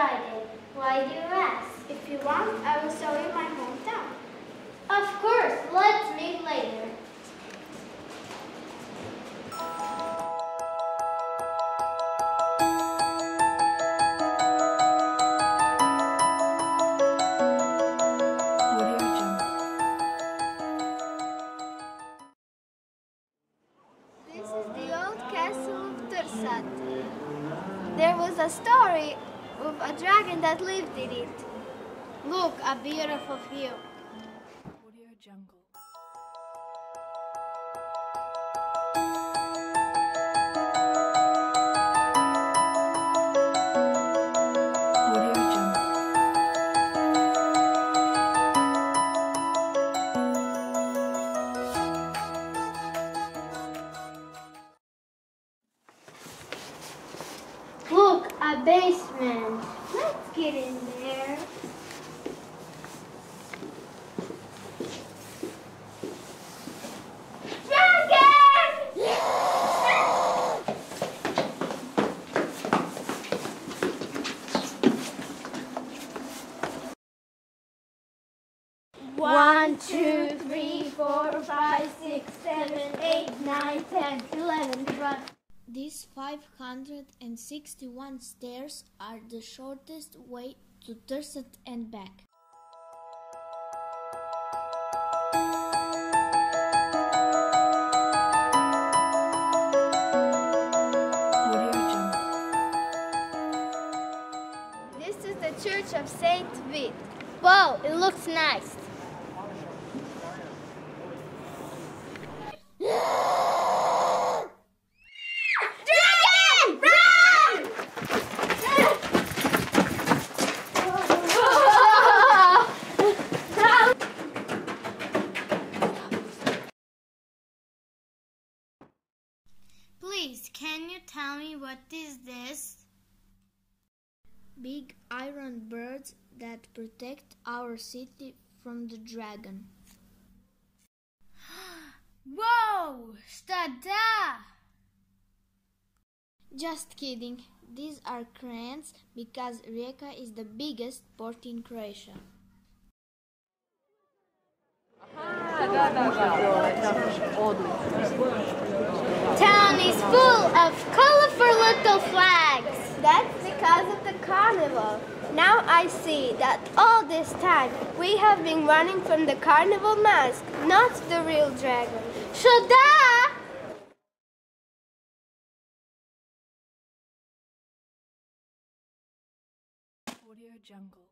decided. Why do you ask? If you want, I will show you my hometown. Of course, let's meet later. This is the old castle of Tursat. There was a story of a dragon that lived in it. Look, a beautiful view. Audio Jungle. Audio Jungle. Look, a basement. Let's get in there. One, two, three, 4, 5, 6, 7, 8, 9, 10, 11, 12. These 561 stairs are the shortest way to Tursat and back. Audio Jungle. This is the Church of Saint Vith. Wow, it looks nice. Dragon! Run! Please, can you tell me what is this? Big iron birds that protect our city from the dragon. Whoa! Stada! Just kidding. These are cranes because Rijeka is the biggest port in Croatia. Town is full of colorful little flags. That's because of the carnival. Now I see that all this time we have been running from the carnival mask, not the real dragon. Shada! Audio Jungle.